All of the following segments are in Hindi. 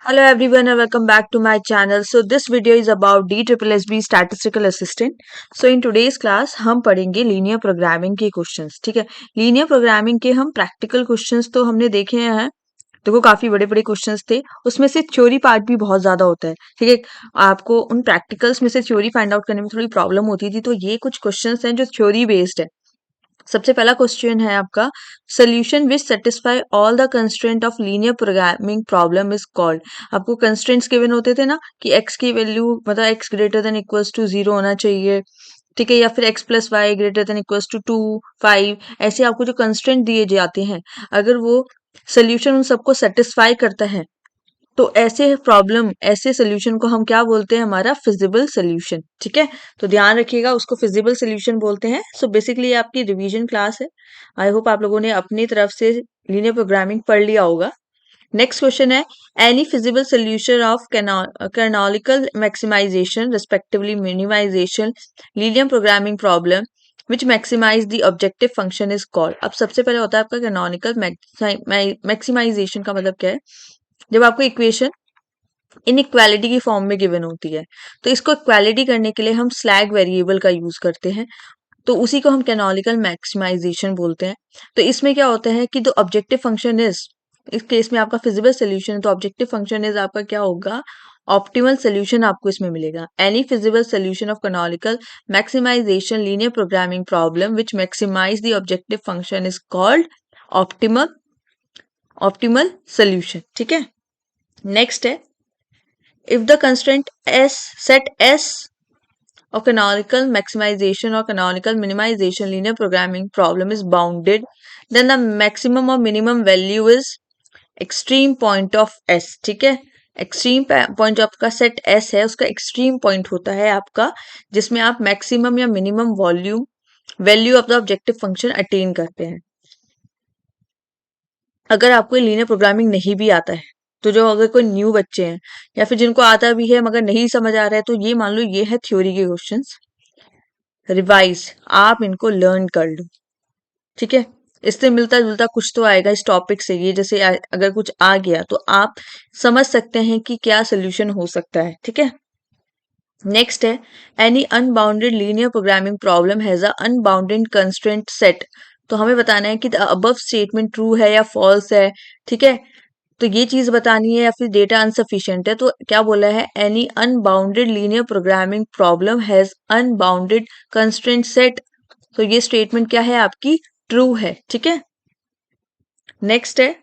Hello everyone and welcome back to my channel. So this video is about DSSB Statistical Assistant. So in today's class हम पढ़ेंगे लीनियर प्रोग्रामिंग के क्वेश्चंस. ठीक है, लीनियर प्रोग्रामिंग के हम प्रैक्टिकल क्वेश्चंस तो हमने देखे हैं. देखो काफी बड़े बड़े क्वेश्चंस थे, उसमें से थ्योरी पार्ट भी बहुत ज्यादा होता है. ठीक है, आपको उन प्रैक्टिकल्स में से थ्योरी फाइंड आउट करने में थोड़ी प्रॉब्लम होती थी, तो ये कुछ क्वेश्चंस हैं जो थ्योरी बेस्ड है. सबसे पहला क्वेश्चन है आपका, solution which satisfy all the constraint of linear programming problem is called. आपको कंस्ट्रेंट्स गिवन होते थे ना कि x की वैल्यू मतलब x greater than equals to 0 होना चाहिए. ठीक है, या फिर x plus Y greater than equals to 2 5, ऐसे आपको जो कंस्ट्रेंट दिए जाते हैं, अगर वो सोल्यूशन उन सबको सेटिस्फाई करता है तो ऐसे प्रॉब्लम, ऐसे सोल्यूशन को हम क्या बोलते हैं, हमारा फिजिबल सोल्यूशन. ठीक है, तो ध्यान रखिएगा, उसको फिजिबल सोल्यूशन बोलते हैं. सो बेसिकली ये आपकी रिवीजन क्लास है. आई होप आप लोगों ने अपनी तरफ से लीनियर प्रोग्रामिंग पढ़ लिया होगा. नेक्स्ट क्वेश्चन है, any feasible solution of canonical maximization respectively minimization linear programming problem which maximize the objective function is called. अब सबसे पहले होता है आपका कैनोनिकल मैक्सिमाइजेशन का मतलब क्या है. जब आपको इक्वेशन इनइक्वालिटी की फॉर्म में गिवन होती है, तो इसको इक्वालिटी करने के लिए हम स्लैग वेरिएबल का यूज करते हैं, तो उसी को हम कैनोनिकल मैक्सिमाइजेशन बोलते हैं. तो इसमें क्या होता है कि द ऑब्जेक्टिव फंक्शन इज, इस केस में आपका फिजिबल सोल्यूशन है, तो ऑब्जेक्टिव फंक्शन इज आपका क्या होगा, ऑप्टिमल सोल्यूशन आपको इसमें मिलेगा. Any feasible solution of canonical maximization linear programming problem which maximize the objective function is called optimal optimal solution. ठीक है, नेक्स्ट है, if the constraint s set s of canonical maximization or canonical minimization linear programming problem is bounded, then the maximum or minimum value is extreme point of s. ठीक है, एक्सट्रीम पॉइंट आपका सेट s है, उसका एक्सट्रीम पॉइंट होता है आपका जिसमें आप मैक्सिमम या minimum value of the objective function attain करते हैं. अगर आपको लीनियर प्रोग्रामिंग नहीं भी आता है, तो जो अगर कोई न्यू बच्चे हैं या फिर जिनको आता भी है मगर नहीं समझ आ रहा है, तो ये मान लो ये है थ्योरी के क्वेश्चंस, रिवाइज आप इनको लर्न कर लो. ठीक है, इससे मिलता जुलता कुछ तो आएगा इस टॉपिक से, ये जैसे अगर कुछ आ गया तो आप समझ सकते हैं कि क्या सोल्यूशन हो सकता है. ठीक है, नेक्स्ट है, any unbounded linear programming problem has a unbounded constraint set. तो हमें बताना है कि अबव स्टेटमेंट ट्रू है या फॉल्स है. ठीक है, तो ये चीज बतानी है या फिर डेटा अनसफिशिएंट है, तो क्या बोला है, any unbounded linear programming problem has unbounded constraint set. तो ये स्टेटमेंट क्या है आपकी, ट्रू है. ठीक है, नेक्स्ट है,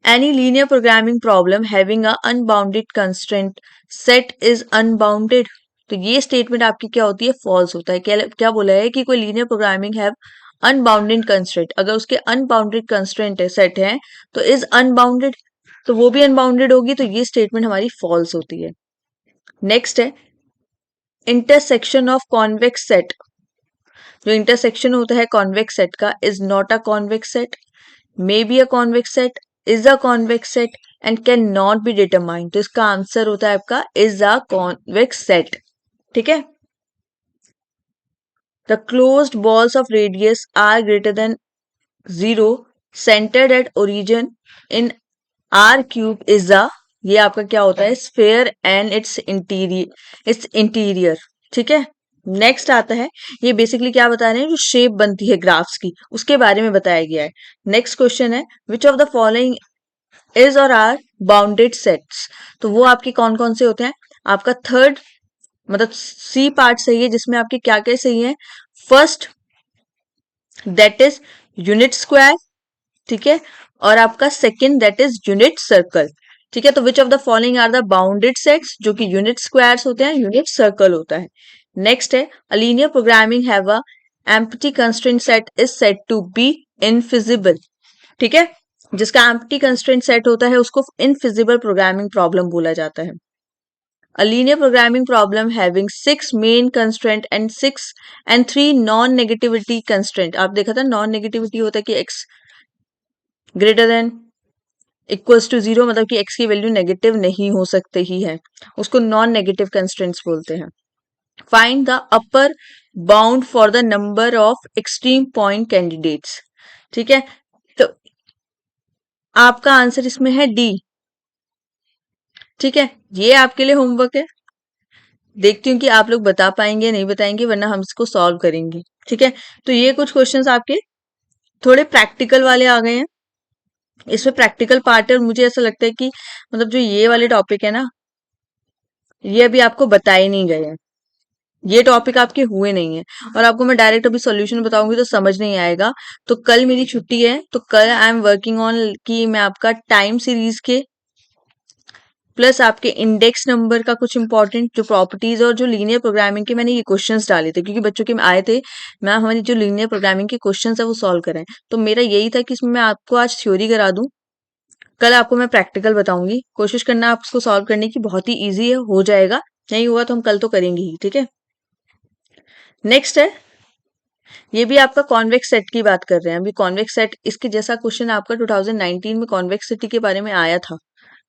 any linear programming problem having a unbounded constraint set is unbounded. तो ये स्टेटमेंट आपकी क्या होती है, फॉल्स होता है. क्या बोला है कि कोई linear programming have unbounded constraint, अगर उसके अनबाउंडेड कंस्ट्रेंट है सेट है तो इज अनबाउंडेड, तो वो भी अनबाउंडेड होगी, तो ये स्टेटमेंट हमारी फॉल्स होती है. नेक्स्ट है, इंटरसेक्शन ऑफ कॉन्वेक्स सेट. जो इंटरसेक्शन होता है कॉन्वेक्स सेट का is not a convex set, may be a convex set, is a convex set and can not be determined. तो इसका आंसर होता है आपका इज अ कॉन्वेक्स सेट. ठीक है, the closed balls of radius are greater than 0 centered at origin in r cube is a, ये आपका क्या होता है, स्फेयर एंड इट्स इंटीरियर. ठीक है, नेक्स्ट आता है, ये बेसिकली क्या बता रहे हैं, जो शेप बनती है ग्राफ्स की उसके बारे में बताया गया है. नेक्स्ट क्वेश्चन है, which of the following is और आर बाउंडेड सेट्स. तो वो आपके कौन कौन से होते हैं, आपका थर्ड मतलब सी पार्ट सही है, जिसमें आपके क्या क्या सही है, first that is unit square. ठीक है, और आपका second that is unit circle. ठीक है, तो which of the following are the bounded sets, जो कि यूनिट स्क्वायर्स होते हैं, यूनिट सर्कल होता है. नेक्स्ट है, a linear programming have a empty constraint set is said to be infeasible. ठीक है, जिसका एम्प्टी कंस्ट्रेंट सेट होता है उसको इनफिजिबल प्रोग्रामिंग प्रॉब्लम बोला जाता है. A linear programming problem having 6 main constraint and 3 non-negativity constraint. आप देखा था non-negativity होता है कि x greater than equals to 0, मतलब कि x की वैल्यू नेगेटिव नहीं हो सकती ही है, उसको नॉन नेगेटिव कंस्ट्रेंट्स बोलते हैं. Find the upper bound for the number of extreme point candidates. ठीक है, तो आपका आंसर इसमें है डी, ठीक है, ये आपके लिए होमवर्क है। देखती हूँ कि आप लोग बता पाएंगे नहीं बताएंगे, वरना हम इसको सॉल्व करेंगे। ठीक है, तो ये कुछ क्वेश्चंस आपके थोड़े प्रैक्टिकल वाले आ गए हैं। इसमें प्रैक्टिकल पार्ट है और मुझे ऐसा लगता है कि मतलब जो ये वाले टॉपिक है ना, ये अभी आपको बताए नहीं गए हैं, ये टॉपिक आपके हुए नहीं है। और आपको मैं डायरेक्ट अभी सॉल्यूशन बताऊंगी तो समझ नहीं आएगा। तो कल मेरी छुट्टी है, तो कल आई एम वर्किंग ऑन कि मैं आपका टाइम सीरीज के प्लस आपके इंडेक्स नंबर का कुछ इंपॉर्टेंट जो प्रॉपर्टीज और जो लीनियर प्रोग्रामिंग के मैंने ये क्वेश्चंस डाले थे, क्योंकि बच्चों के में आए थे मैम हमारी जो लीनियर प्रोग्रामिंग के क्वेश्चंस है वो सॉल्व करें। तो मेरा यही था कि इसमें मैं आपको आज थ्योरी करा दूं, कल आपको मैं प्रैक्टिकल बताऊंगी। कोशिश करना आप इसको सॉल्व करने की, बहुत ही ईजी है, हो जाएगा। नहीं हुआ तो हम कल तो करेंगे ही। ठीक है, नेक्स्ट है, ये भी आपका कॉन्वेक्स सेट की बात कर रहे हैं। अभी कॉन्वेक्स सेट, इसके जैसा क्वेश्चन आपका 2019 में कॉन्वेक्सिटी के बारे में आया था।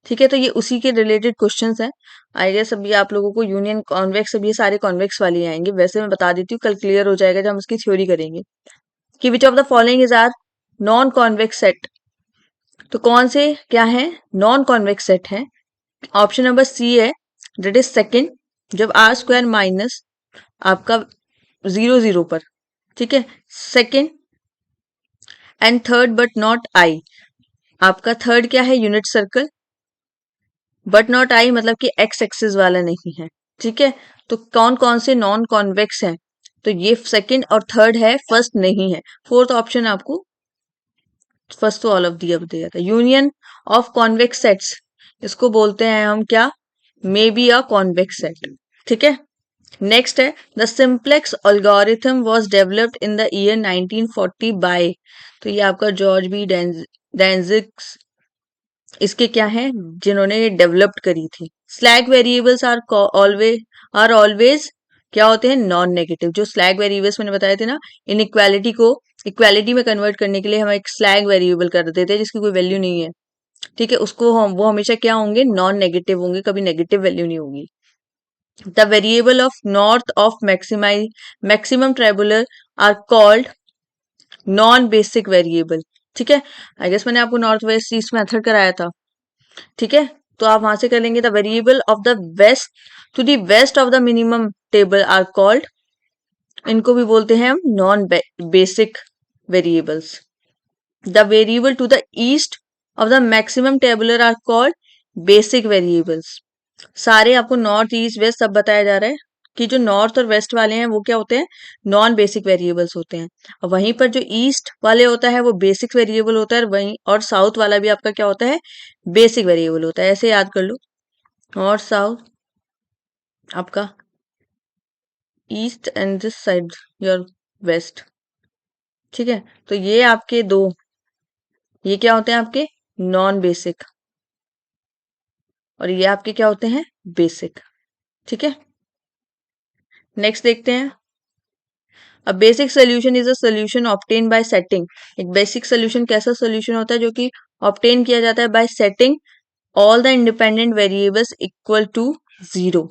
ठीक है, तो ये उसी के रिलेटेड क्वेश्चंस हैं। आई गेस अभी आप लोगों को यूनियन कॉन्वेक्स, अभी ये सारे कॉन्वेक्स वाले ही आएंगे। वैसे मैं बता देती हूँ, कल क्लियर हो जाएगा जब हम उसकी थ्योरी करेंगे कि which of the following is are non convex set. तो कौन से क्या है नॉन कॉन्वेक्स सेट है? ऑप्शन नंबर सी है, दैट इज सेकेंड, जब आर स्क्वायर माइनस आपका 0 0 पर। ठीक है, second and third but not I. आपका थर्ड क्या है? Unit circle, but not I मतलब कि एक्स एक्सिस वाला नहीं है। ठीक है, तो कौन कौन से नॉन कॉन्वेक्स हैं? तो ये सेकंड और थर्ड है, फर्स्ट नहीं है। फोर्थ ऑप्शन आपको फर्स्ट तो ऑल ऑफ दी अब दिया था। यूनियन ऑफ कॉन्वेक्स सेट्स, इसको बोलते हैं हम क्या? May be a convex set. ठीक है, नेक्स्ट है, the simplex algorithm was developed in the year 1940 by. तो ये आपका जॉर्ज बी डेंजिक्स, इसके क्या है जिन्होंने ये डेवलप्ड करी थी। स्लैग वेरिएबल्स आर ऑलवेज क्या होते हैं? Non negative. जो स्लैग वेरिएबल्स मैंने बताए थे ना, इनइक्वालिटी को इक्वालिटी में कन्वर्ट करने के लिए हम एक स्लैग वेरिएबल कर देते हैं जिसकी कोई वैल्यू नहीं है। ठीक है, उसको हम वो हमेशा क्या होंगे? नॉन नेगेटिव होंगे, कभी नेगेटिव वैल्यू नहीं होगी। The variable of north of maximum tabular are called non basic variable. ठीक है, आई गेस मैंने आपको नॉर्थ वेस्ट ईस्ट मेथड कराया था। ठीक है, तो आप वहां से कर लेंगे। The variable of the west to the west of the minimum table are called, इनको भी बोलते हैं हम non basic variables. The variable to the east of the maximum tabular are called basic variables. सारे आपको नॉर्थ ईस्ट वेस्ट सब बताया जा रहा है कि जो नॉर्थ और वेस्ट वाले हैं वो क्या होते हैं? नॉन बेसिक वेरिएबल्स होते हैं। और वहीं पर जो ईस्ट वाले होता है वो बेसिक वेरिएबल होता है, और वहीं और साउथ वाला भी आपका क्या होता है? बेसिक वेरिएबल होता है। ऐसे याद कर लो, नॉर्थ साउथ आपका east and this side your west. ठीक है, तो ये आपके दो, ये क्या होते हैं? आपके नॉन बेसिक, और ये आपके क्या होते हैं? बेसिक। ठीक है, नेक्स्ट देखते हैं। A basic solution is a solution obtain by setting. एक बेसिक सोल्यूशन कैसा सोल्यूशन होता है? जो कि ऑब्टेन किया जाता है by setting all the independent variables equal to 0।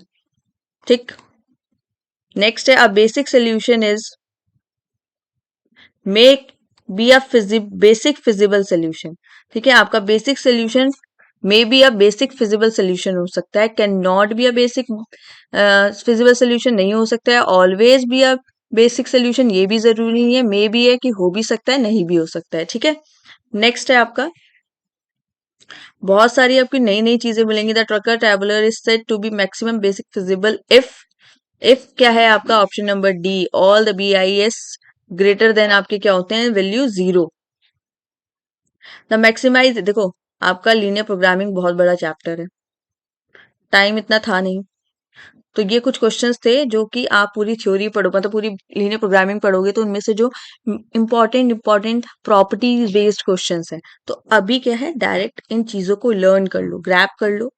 ठीक, नेक्स्ट है, a basic solution is make be a basic feasible solution. ठीक है, आपका basic solution may be a basic feasible solution हो सकता है, can not be a basic feasible solution नहीं हो सकता है, always be a basic solution ये भी जरूरी नहीं है, मे बी है कि हो भी सकता है, नहीं भी हो सकता है। ठीक है, नेक्स्ट है आपका, बहुत सारी आपकी नई नई चीजें मिलेंगी। The trucker tabular is said to be maximum basic feasible if क्या है आपका? Option number D, all the BIS greater than आपके क्या होते हैं? वैल्यू 0। द मैक्सिमाइज, देखो आपका लीनियर प्रोग्रामिंग बहुत बड़ा चैप्टर है, टाइम इतना था नहीं, तो ये कुछ क्वेश्चंस थे जो कि आप पूरी थ्योरी पढ़ो, मतलब पूरी लीनियर प्रोग्रामिंग पढ़ोगे तो उनमें से जो इंपॉर्टेंट प्रॉपर्टीज बेस्ड क्वेश्चंस हैं, तो अभी क्या है, डायरेक्ट इन चीजों को लर्न कर लो, ग्रैब कर लो,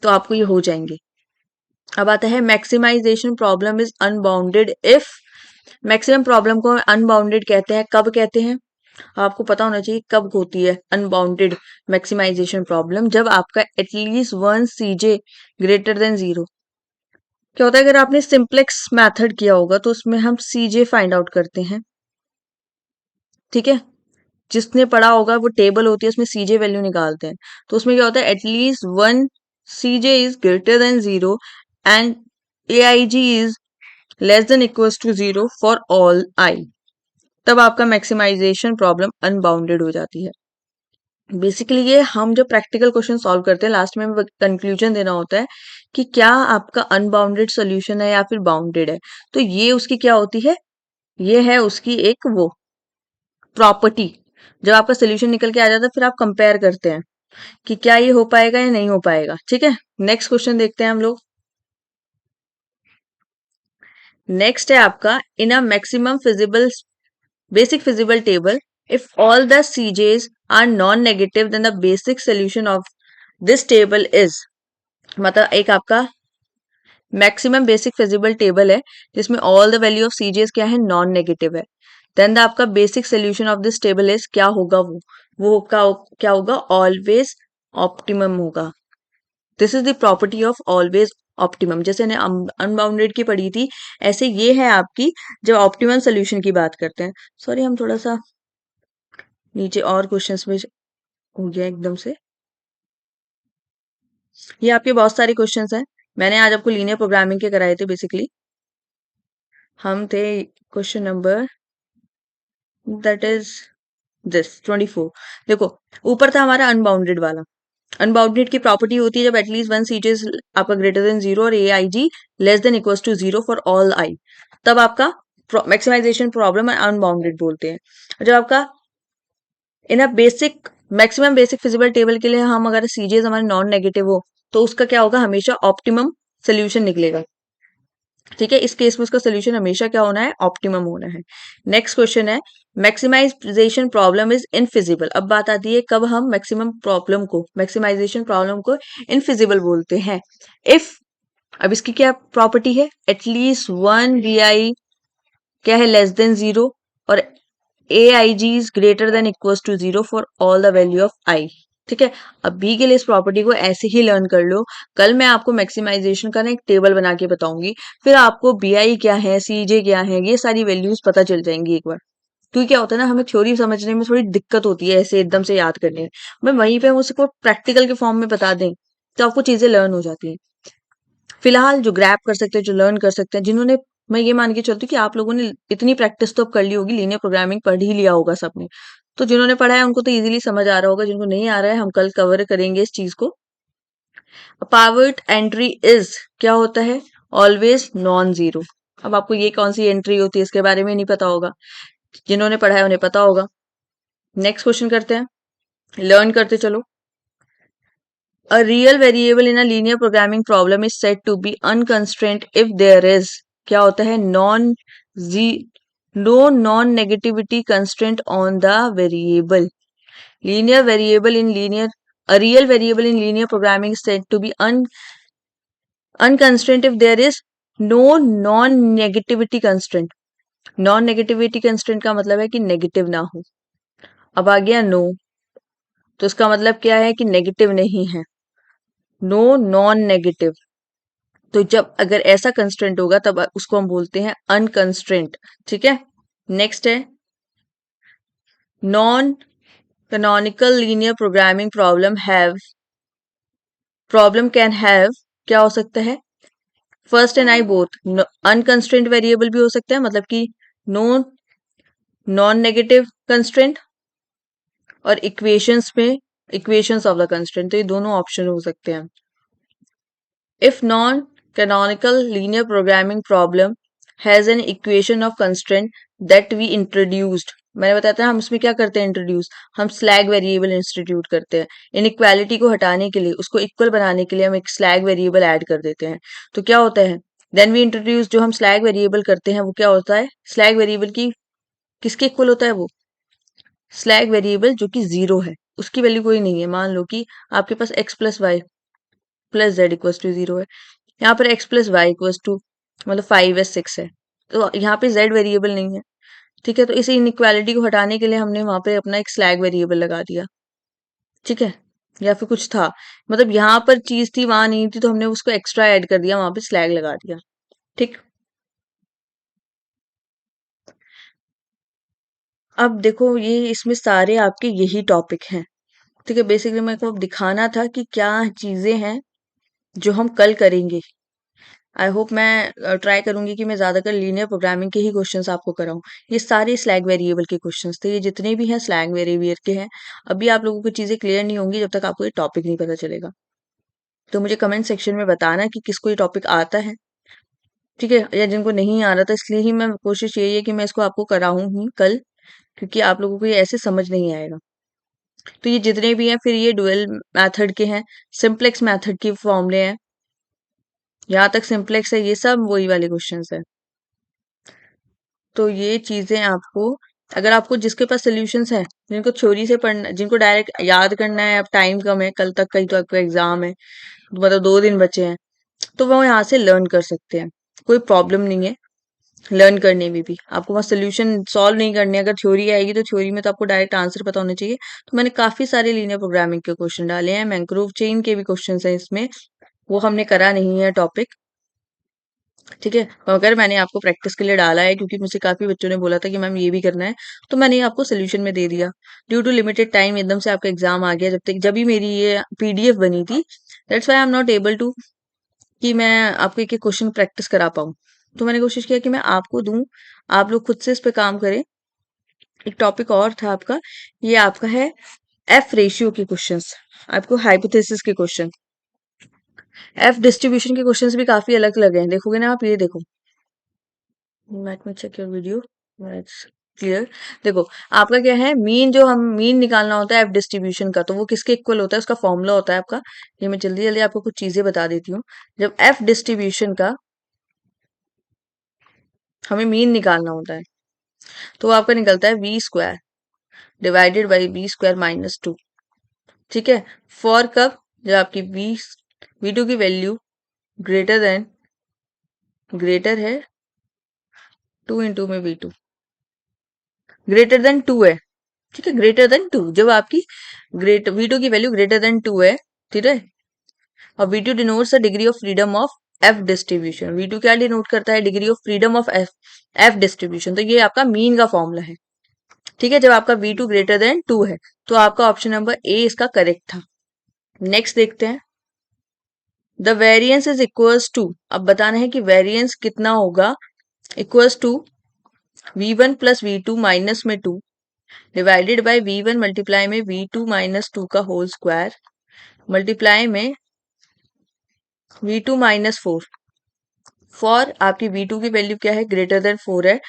तो आपको ये हो जाएंगे। अब आता है maximization problem is unbounded if. Maximum problem को अनबाउंडेड कहते हैं, कब कहते हैं? आपको पता होना चाहिए कब होती है अनबाउंडेड मैक्सिमाइजेशन प्रॉब्लम, जब आपका एटलीस्ट 1 CJ ग्रेटर देन 0। क्या होता है, अगर आपने सिंप्लेक्स मेथड किया होगा तो उसमें हम CJ फाइंड आउट करते हैं। ठीक है, जिसने पढ़ा होगा वो टेबल होती है उसमें CJ वैल्यू निकालते हैं, तो उसमें क्या होता है? At least 1 Cj is greater than 0 and Aij is less than equals to 0 for all I, तब आपका मैक्सिमाइजेशन प्रॉब्लम अनबाउंडेड हो जाती है। बेसिकली ये हम जब प्रैक्टिकल क्वेश्चन सॉल्व करते हैं लास्ट में हमें कंक्लूजन देना होता है कि क्या आपका अनबाउंडेड सोल्यूशन है या फिर बाउंडेड है। तो ये उसकी क्या होती है, ये है उसकी एक वो प्रॉपर्टी। जब आपका सोल्यूशन निकल के आ जाता है फिर आप कंपेयर करते हैं कि क्या ये हो पाएगा या नहीं हो पाएगा। ठीक है, नेक्स्ट क्वेश्चन देखते हैं हम लोग। नेक्स्ट है आपका in a maximum feasible basic feasible table, if all the CJs are non-negative then the basic solution of this table is, मतलब एक आपका मैक्सिमम बेसिक फिजिबल टेबल है जिसमें all the value of Cjs क्या है, नॉन नेगेटिव है। देन द आपका basic solution of this table is क्या होगा, वो क्या होगा, ऑलवेज ऑप्टिमम होगा। This is the property of always optimum. जैसे ने अनबाउंडेड की पढ़ी थी, ऐसे ये है आपकी जब ऑप्टिमम सोल्यूशन की बात करते हैं। सॉरी हम थोड़ा सा नीचे और क्वेश्चंस में हो गया एकदम से। ये आपके बहुत सारे क्वेश्चंस हैं, मैंने आज आपको लीनियर प्रोग्रामिंग के कराए थे। बेसिकली हम थे question number that is this 24। देखो ऊपर था हमारा अनबाउंडेड वाला। अनबाउंडेड की प्रॉपर्टी होती है जब एटलीस्ट वन सीजेस आपका ग्रेटर देन 0 और A I G less than equals to 0 for all I, तब आपका मैक्सिमाइजेशन प्रॉब्लम अनबाउंडेड बोलते हैं। जब आपका in a basic maximum basic feasible table के लिए हम अगर सीजेस हमारे नॉन नेगेटिव हो तो उसका क्या होगा, हमेशा ऑप्टिमम सोल्यूशन निकलेगा। ठीक है, इस केस में उसका सोल्यूशन हमेशा क्या होना है, ऑप्टिमम होना है। नेक्स्ट क्वेश्चन है मैक्सिमाइजेशन प्रॉब्लम इज इनफिजिबल। अब बात आती है कब हम मैक्सिमाइजेशन प्रॉब्लम को इनफिजिबल बोलते हैं। इफ, अब इसकी क्या प्रॉपर्टी है, एटलीस्ट वन वी आई क्या है, लेस देन 0 और A I G is greater than equals to 0 for all the value of I. ठीक है, अभी के लिए इस प्रॉपर्टी को ऐसे ही लर्न कर लो। कल मैं आपको मैक्सिमाइजेशन का ना एक टेबल बना के बताऊंगी, फिर आपको बी आई क्या है, सी जे क्या है, ये सारी वैल्यूज पता चल जाएंगी एक बार। क्योंकि क्या होता है ना, हमें थ्योरी समझने में थोड़ी दिक्कत होती है ऐसे एकदम से याद करने में। मैं वहीं पे हम उसको प्रैक्टिकल के फॉर्म में बता दें तो आपको चीजें लर्न हो जाती हैं। फिलहाल जो ग्रैब कर सकते हैं, जो लर्न कर सकते हैं, जिन्होंने, मैं ये मान के चलती हूँ कि आप लोगों ने इतनी प्रैक्टिस तो अब कर ली होगी, लीनियर प्रोग्रामिंग पढ़ ही लिया होगा सबने। तो जिन्होंने पढ़ा है उनको तो इजीली समझ आ रहा होगा, जिनको नहीं आ रहा है हम कल कवर करेंगे इस चीज को। पावर्ड एंट्री इज क्या होता है, ऑलवेज नॉन जीरो। अब आपको ये कौन सी एंट्री होती है इसके बारे में नहीं पता होगा, जिन्होंने पढ़ा है उन्हें पता होगा। नेक्स्ट क्वेश्चन करते हैं, लर्न करते चलो। A real variable in a linear programming problem is said to be unconstrained if there is क्या होता है, no non negativity constraint on the variable. Linear variable in linear A real variable in linear programming is said to be unconstrained if there is no non negativity constraint. Non negativity constraint का मतलब है कि नेगेटिव ना हो। अब आ गया नो, तो इसका मतलब क्या है कि नेगेटिव नहीं है, नो नॉन नेगेटिव। तो जब अगर ऐसा कंस्ट्रेंट होगा तब उसको हम बोलते हैं अनकंस्ट्रेंट। ठीक है, नेक्स्ट है non canonical linear programming problem can have क्या हो सकता है, first and I both unconstrained variable भी हो सकता है, मतलब कि नो नॉन नेगेटिव कंस्ट्रेंट, और इक्वेशंस में इक्वेशंस ऑफ द कंस्ट्रेंट, तो ये दोनों ऑप्शन हो सकते हैं। If non-canonical linear programming problem has an equation of constraint that we introduced, मैंने बताया था हम इसमें क्या करते हैं, इंट्रोड्यूस, हम स्लैग वेरिएबल इंस्टीट्यूट करते हैं। इनइक्वालिटी को हटाने के लिए, उसको इक्वल बनाने के लिए हम एक स्लैग वेरिएबल ऐड कर देते हैं। तो क्या होता है, देन वी इंट्रोड्यूस, जो हम स्लैग वेरिएबल करते हैं वो क्या होता है, स्लैग वेरिएबल की किसके इक्वल होता है, वो स्लैग वेरिएबल जो कि 0 है, उसकी वैल्यू कोई नहीं है। मान लो कि आपके पास x plus Y plus Z equals to 0 है, यहाँ पर x plus Y equals to मतलब 5 है 6 है, तो यहाँ पे z वेरिएबल नहीं है। ठीक है, तो इस इनइक्वालिटी को हटाने के लिए हमने वहां पे अपना एक स्लैग वेरिएबल लगा दिया। ठीक है, या फिर कुछ था, मतलब यहाँ पर चीज थी वहां नहीं थी, तो हमने उसको एक्स्ट्रा ऐड कर दिया, वहां पे स्लैग लगा दिया। ठीक, अब देखो ये इसमें सारे आपके यही टॉपिक हैं। ठीक है, बेसिकली मेरे को अब दिखाना था कि क्या चीजें हैं जो हम कल करेंगे। आई होप मैं ट्राई करूंगी कि मैं ज़्यादातर लीनियर प्रोग्रामिंग के ही क्वेश्चंस आपको कराऊं। ये सारे स्लैग वेरिएबल के क्वेश्चंस थे, ये जितने भी हैं स्लैग वेरिएबल के हैं। अभी आप लोगों को चीज़ें क्लियर नहीं होंगी जब तक आपको ये टॉपिक नहीं पता चलेगा। तो मुझे कमेंट सेक्शन में बताना कि किसको ये टॉपिक आता है, ठीक है, या जिनको नहीं आ रहा था। इसलिए ही मैं कोशिश यही है कि मैं इसको आपको कराऊं ही कल, क्योंकि आप लोगों को ये ऐसे समझ नहीं आएगा। तो ये जितने भी हैं फिर ये डुअल मेथड के हैं, सिंप्लेक्स मेथड के फॉर्मूले हैं, यहाँ तक सिंप्लेक्स है, ये सब वही वाले क्वेश्चंस है। तो ये चीजें आपको, अगर आपको जिसके पास सोल्यूशंस है, जिनको थ्योरी से पढ़ना, जिनको डायरेक्ट याद करना है, अब टाइम कम है, कल तक का ही तो आपका एग्जाम है, तो मतलब 2 दिन बचे हैं, तो वो यहाँ से लर्न कर सकते हैं। कोई प्रॉब्लम नहीं है लर्न करने में भी। आपको वहाँ सोल्यूशन सॉल्व नहीं करने, अगर थ्योरी आएगी तो थ्योरी में तो आपको डायरेक्ट आंसर पता होना चाहिए। तो मैंने काफी सारे लीनियर प्रोग्रामिंग के क्वेश्चन डाले हैं, मैंग्रोव चेन के भी क्वेश्चन हैं इसमें, वो हमने करा नहीं है टॉपिक, ठीक है। मगर मैंने आपको प्रैक्टिस के लिए डाला है, क्योंकि मुझे काफी बच्चों ने बोला था कि मैम ये भी करना है, तो मैंने आपको सोल्यूशन में दे दिया। ड्यू टू लिमिटेड टाइम एकदम से आपका एग्जाम आ गया, जब भी मेरी ये पीडीएफ बनी थी, that's why I am not able to कि मैं आपको एक एक क्वेश्चन प्रैक्टिस करा पाऊँ। तो मैंने कोशिश किया कि मैं आपको दूं, आप लोग खुद से इस पे काम करें। एक टॉपिक और था आपका, ये आपका है एफ रेशियो के क्वेश्चंस, आपको हाइपोथेसिस के क्वेश्चन, एफ डिस्ट्रीब्यूशन के क्वेश्चंस भी काफी अलग अलग हैं, देखोगे ना आप, ये देखो, let me check your video, it's clear. देखो आपका क्या है, मीन, जो हम मीन निकालना होता है एफ डिस्ट्रीब्यूशन का, तो वो किसके इक्वल होता है, उसका फॉर्मूला होता है आपका, ये मैं जल्दी जल्दी आपको कुछ चीजें बता देती हूँ। जब एफ डिस्ट्रीब्यूशन का हमें मीन निकालना होता है, तो वो आपका निकलता है V square divided by V square minus 2, ठीक है। फॉर कब, जब आपकी वी टू की वैल्यू ग्रेटर है 2 इंटू में वी टू, ग्रेटर देन 2 है, ठीक है, ग्रेटर देन 2, जब आपकी वी टू की वैल्यू ग्रेटर देन 2 है, ठीक है। और V two denotes the degree of freedom of F distribution, V two क्या डिनोट करता है, degree of freedom of F distribution, तो ये आपका मीन का फॉर्मूला है, ठीक है। जब आपका वी टू ग्रेटर देन 2 है, तो आपका ऑप्शन नंबर ए इसका करेक्ट था। नेक्स्ट देखते हैं, the variance is equals to, अब बताना है कि वेरियंस कितना होगा, equals to v1 plus V two minus में 2 डिवाइडेड बाई v1 मल्टीप्लाई में v2 माइनस 2 का होल स्क्वायर मल्टीप्लाई में v2 माइनस 4, फॉर आपकी v2 की वैल्यू क्या है, ग्रेटर देन 4 है,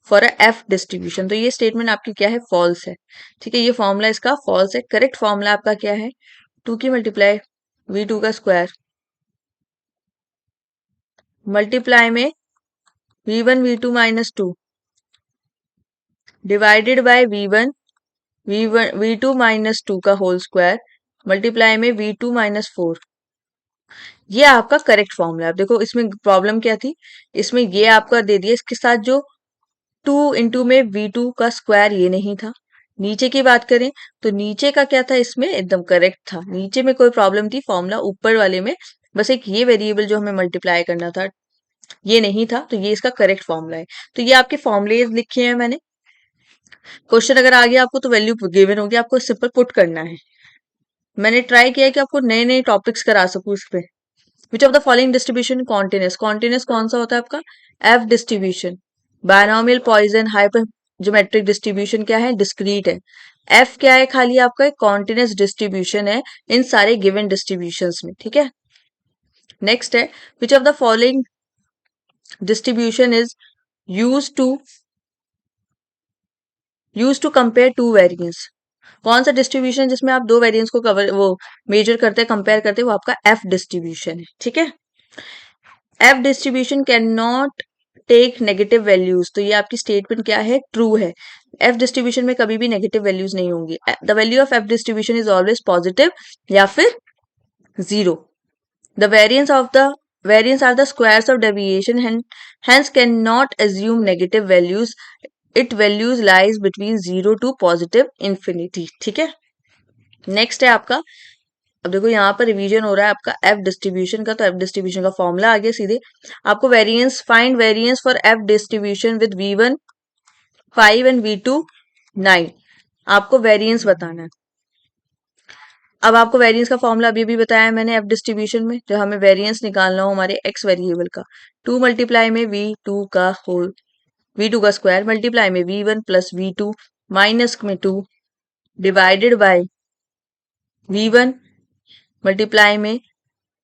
फॉर एफ डिस्ट्रीब्यूशन, तो ये स्टेटमेंट आपकी क्या है, फॉल्स है, ठीक है। ये फॉर्मूला इसका फॉल्स है, करेक्ट फॉर्मूला आपका क्या है, 2 की मल्टीप्लाई v2 का स्क्वायर मल्टीप्लाई में v1 v2 minus 2 divided by v2 minus 2 का होल स्क्वायर मल्टीप्लाई में v2 माइनस 4, ये आपका करेक्ट फॉर्मूला है। अब देखो इसमें प्रॉब्लम क्या थी, इसमें ये आपका दे दिया, इसके साथ जो 2 इंटू में v2 का स्क्वायर ये नहीं था। नीचे की बात करें तो नीचे का क्या था, इसमें एकदम करेक्ट था, नीचे में कोई प्रॉब्लम थी, फॉर्मूला ऊपर वाले में बस एक ये वेरिएबल जो हमें मल्टीप्लाई करना था ये नहीं था, तो ये इसका करेक्ट फॉर्मूला है। तो ये आपके फॉर्मूले लिखे हैं मैंने, क्वेश्चन अगर आ गया आपको तो वैल्यू गिवन होगी, आपको सिंपल पुट करना है। मैंने ट्राई किया है कि आपको नए नए टॉपिक्स करा सकूं इस पे। Which of the following distribution continuous, continuous कौन सा होता है आपका, F distribution. Binomial Poisson hyper geometric distribution क्या है, डिस्क्रीट है। एफ क्या है, खाली आपका एक कॉन्टिन्यूस डिस्ट्रीब्यूशन है इन सारे गिवन डिस्ट्रीब्यूशंस में, ठीक है। नेक्स्ट है, which of the following distribution is use to compare to variance, कौन सा डिस्ट्रीब्यूशन जिसमें आप दो वेरिएंस को कवर वो मेजर करते हैं, कंपेयर करते हैं, वो आपका एफ डिस्ट्रीब्यूशन है, ठीक है। F distribution can not take negative values, तो ये आपकी स्टेटमेंट क्या है, ट्रू है। एफ डिस्ट्रीब्यूशन में कभी भी नेगेटिव वैल्यूज नहीं होंगी, the value of F distribution is always positive या फिर 0। The variance are the squares of deviation, hence cannot assume negative values, it values lies between 0 to positive infinity, ठीक है। नेक्स्ट है आपका, अब देखो यहाँ पर रिवीजन हो रहा है आपका एफ डिस्ट्रीब्यूशन का, तो एफ डिस्ट्रीब्यूशन का फॉर्मूला आ गया सीधे, आपको variance, find variance for F distribution with v1 5 and v2 9, आपको वेरिएंस बताना है। अब आपको वेरिएंस का फॉर्मूला अभी भी बताया है मैंने एफ डिस्ट्रीब्यूशन में, जब हमें वेरिएंस निकालना हो हमारे एक्स वेरिएबल का, 2 मल्टीप्लाई में V2 का होल V2 का स्क्वायर मल्टीप्लाई में V1 प्लस V2 माइनस में 2 डिवाइडेड बाय V1 मल्टीप्लाई में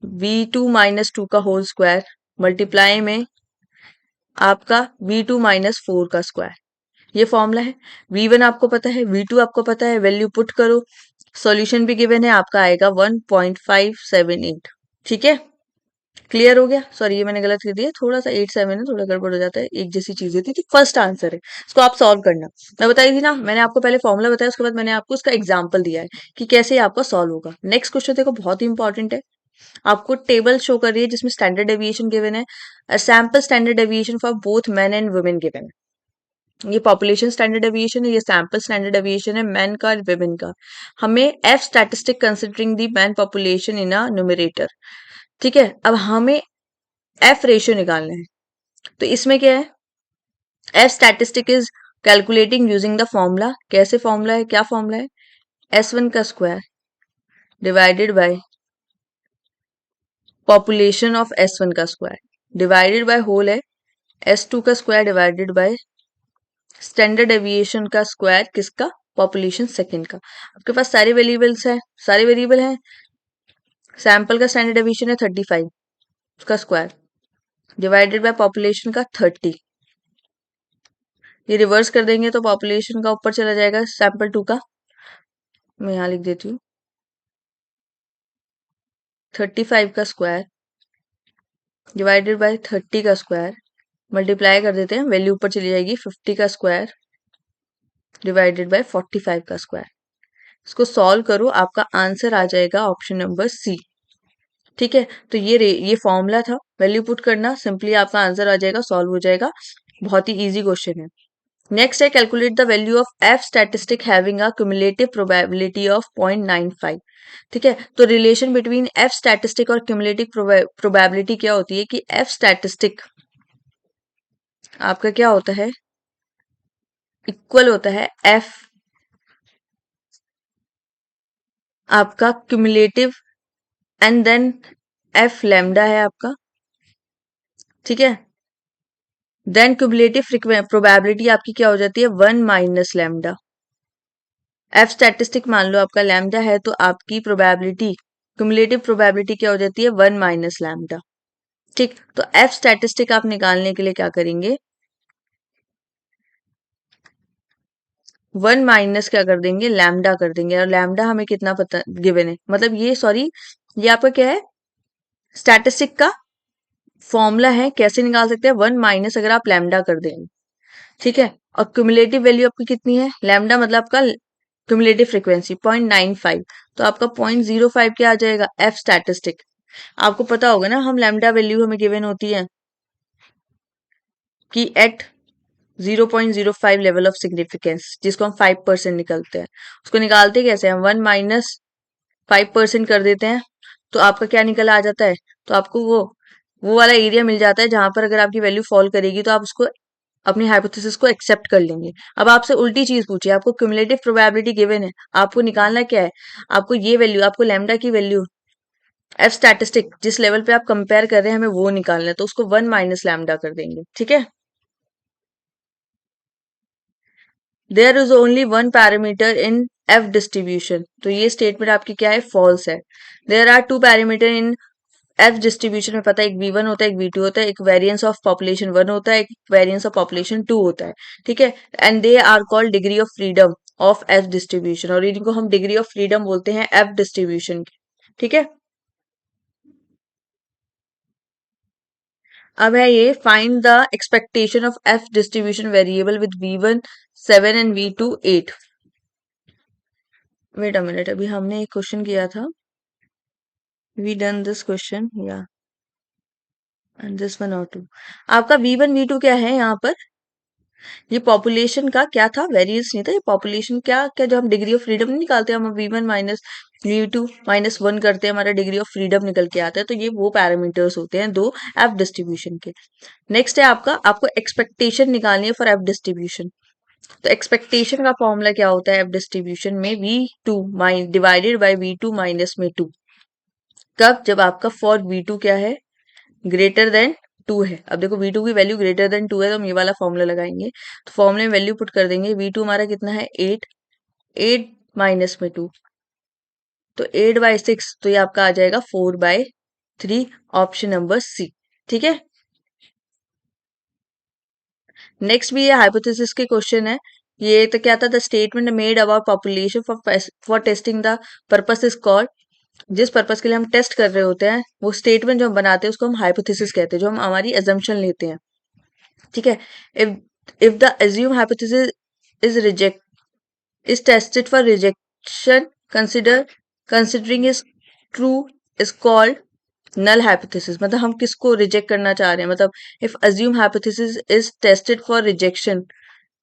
V2 माइनस 2 का होल स्क्वायर मल्टीप्लाई में आपका V2 माइनस 4 का स्क्वायर। ये फॉर्मूला है। V1 आपको पता है, V2 आपको पता है, वैल्यू पुट करो, सॉल्यूशन भी गिवन है, आपका आएगा 1.578। ठीक है, क्लियर हो गया। सॉरी ये मैंने गलत कर दिया, थोड़ा सा 8 7 है, थोड़ा गड़बड़ हो जाता है, एक जैसी चीजें थी। फर्स्ट आंसर है, इसको आप सॉल्व करना। मैं बताई थी ना, मैंने आपको पहले फॉर्मूला बताया, उसके बाद मैंने आपको उसका एग्जाम्पल दिया है कि कैसे आपका सॉल्व होगा। नेक्स्ट क्वेश्चन देखो, बहुत ही इंपॉर्टेंट है। आपको टेबल शो कर रही है जिसमें स्टैंडर्ड डेविएशन गिवन है, sample standard deviation for both men and women given है। ये पॉपुलेशन स्टैंडर्ड डेविएशन है, ये सैंपल स्टैंडर्ड डेविएशन है मैन का और वुमेन का। हमें F statistic considering the man population in a numerator. ठीक है, अब हमें एफ रेशियो निकालना है। तो इसमें क्या है, F statistic is calculating using the formula. कैसे फॉर्मूला है, क्या फॉर्मूला है, S1 का square divided by population of S1 का स्क्वायर डिवाइडेड बाय होल है S2 का square divided by standard deviation का स्क्वायर, किसका, पॉपुलेशन सेकंड का। आपके पास सारे वेरिएबल्स है, सारे वेरिएबल हैं। सैंपल का स्टैंडर्ड डेविएशन है 35, उसका स्क्वायर डिवाइडेड बाय पॉपुलेशन का 30। ये रिवर्स कर देंगे तो पॉपुलेशन का ऊपर चला जाएगा सैंपल 2 का, मैं यहाँ लिख देती हूँ 35 का स्क्वायर डिवाइडेड बाय 30 का स्क्वायर मल्टीप्लाई कर देते हैं, वैल्यू ऊपर चली जाएगी 50 का स्क्वायर डिवाइडेड बाय 45 का स्क्वायर। इसको सॉल्व करो, आपका आंसर आ जाएगा ऑप्शन नंबर सी। ठीक है, तो ये फॉर्मूला था, वैल्यू पुट करना, सिंपली आपका आंसर आ जाएगा, सॉल्व हो जाएगा। बहुत ही इजी क्वेश्चन है। नेक्स्ट है calculate the value of F statistic having a cumulative probability of 0.95। ठीक है, तो रिलेशन बिटवीन एफ स्टैटिस्टिक और क्युमुलेटिव प्रोबेबिलिटी क्या होती है कि एफ स्टैटिस्टिक आपका क्या होता है, इक्वल होता है एफ आपका cumulative and then F lambda है आपका। ठीक है, देन क्युमुलेटिव प्रोबेबिलिटी आपकी क्या हो जाती है, 1 माइनस लैम्डा। एफ स्टैटिस्टिक मान लो आपका लैम्डा है, तो आपकी प्रोबेबिलिटी, क्युमुलेटिव प्रोबेबिलिटी क्या हो जाती है, 1 माइनस लैम्डा। ठीक, तो एफ स्टैटिस्टिक आप निकालने के लिए क्या करेंगे, 1 माइनस क्या कर देंगे, लैम्डा कर देंगे। और लैम्डा हमें कितना पता गिवन है, मतलब ये सॉरी ये आपका क्या है, स्टैटिस्टिक का फॉर्मूला है, कैसे निकाल सकते हैं, 1 माइनस अगर आप लैम्डा कर देंगे। ठीक है, और क्युमुलेटिव वैल्यू आपकी कितनी है, लैम्डा मतलब आपका क्युमुलेटिव फ्रीक्वेंसी 0.95, तो आपका 0.05 क्या आ जाएगा, एफ स्टैटिस्टिक। आपको पता होगा ना, हम लैम्डा वैल्यू हमें गिवन होती है कि एट 0.05 लेवल ऑफ सिग्निफिकेंस, जिसको हम 5% निकलते हैं, उसको निकालते कैसे हैं, 1 माइनस 5% कर देते हैं, तो आपका क्या निकल आ जाता है, तो आपको वो वाला एरिया मिल जाता है जहां पर अगर आपकी वैल्यू फॉल करेगी तो आप उसको अपनी हाइपोथेसिस को एक्सेप्ट कर लेंगे। अब आपसे उल्टी चीज पूछिए, आपको क्युमुलेटिव प्रोबेबिलिटी गिवन है, आपको निकालना क्या है, आपको ये वैल्यू, आपको लैम्डा की वैल्यू, एफ स्टैटिस्टिक जिस लेवल पे आप कंपेयर कर रहे हैं हमें वो निकालना है, तो उसको 1 माइनस लैम्डा कर देंगे। ठीक है, there is only one parameter in F distribution, तो ये स्टेटमेंट आपकी क्या है, फॉल्स है। There are two parameter in F distribution में, पता है एक V1 होता है, एक V2 होता है, एक वेरिएंस ऑफ पॉपुलेशन 1 होता है, एक वेरिएंस ऑफ पॉपुलेशन 2 होता है। ठीक है, and they are called degree of freedom of F distribution, और इनको हम डिग्री ऑफ फ्रीडम बोलते हैं एफ डिस्ट्रीब्यूशन की। ठीक है, अब है ये find the expectation of F distribution variable with V1 7 and V2 8। Wait a minute, अभी हमने एक क्वेश्चन किया था, वी डन दिस क्वेश्चन या एंड दिस वन और टू। आपका V1 V2 क्या है यहाँ पर, ये पॉपुलेशन का क्या था, वेरिएंस नहीं था, ये पॉपुलेशन क्या क्या, जो हम डिग्री ऑफ फ्रीडम नहीं निकालते, हम V1 माइनस V2 माइनस 1 करते हैं, हमारा डिग्री ऑफ फ्रीडम निकल के आता है, तो ये वो पैरामीटर्स होते हैं दो एफ डिस्ट्रीब्यूशन के। नेक्स्ट है आपका, आपको एक्सपेक्टेशन निकालनी है फॉर एफ डिस्ट्रीब्यूशन। तो एक्सपेक्टेशन का फॉर्मूला क्या होता है एफ डिस्ट्रीब्यूशन में, V2 divided by V2 minus में 2। कब? जब आपका फॉर V2 क्या है, ग्रेटर देन 2 है। अब देखो V2 की वैल्यू ग्रेटर देन 2 है तो हम ये वाला फॉर्मूला लगाएंगे। तो फॉर्मूले में वैल्यू पुट कर देंगे। V2 हमारा कितना है 8, 8 माइनस में 2 तो 8/6, तो ये आपका आ जाएगा 4/3, ऑप्शन नंबर सी। ठीक है। नेक्स्ट भी ये हाइपोथेसिस के क्वेश्चन है। ये तो क्या था, the statement made about population for testing the purpose is called. जिस पर्पस के लिए हम टेस्ट कर रहे होते हैं, वो स्टेटमेंट जो हम बनाते हैं उसको हम हाइपोथेसिस कहते हैं, जो हम हमारी एजम्पशन लेते हैं। ठीक है। If if the assume hypothesis is reject is tested for rejection, considering is true is called null hypothesis। मतलब हम किसको रिजेक्ट करना चाह रहे हैं, मतलब if assume hypothesis is tested for rejection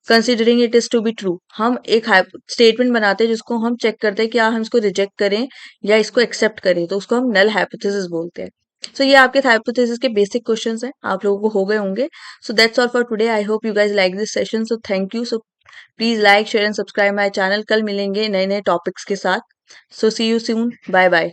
considering it is to be true, हम एक स्टेटमेंट बनाते हैं जिसको हम चेक करते हैं कि हम इसको रिजेक्ट करें या इसको एक्सेप्ट करें, तो उसको हम नल हाइपोथेसिस बोलते हैं। सो ये आपके हाइपोथेसिस के बेसिक क्वेश्चंस हैं, आप लोगों को हो गए होंगे। So that's all for today. I hope you guys like this session. So thank you. So please like share and subscribe my channel. कल मिलेंगे नए नए टॉपिक्स के साथ। सो सी यू सून, बाय बाय।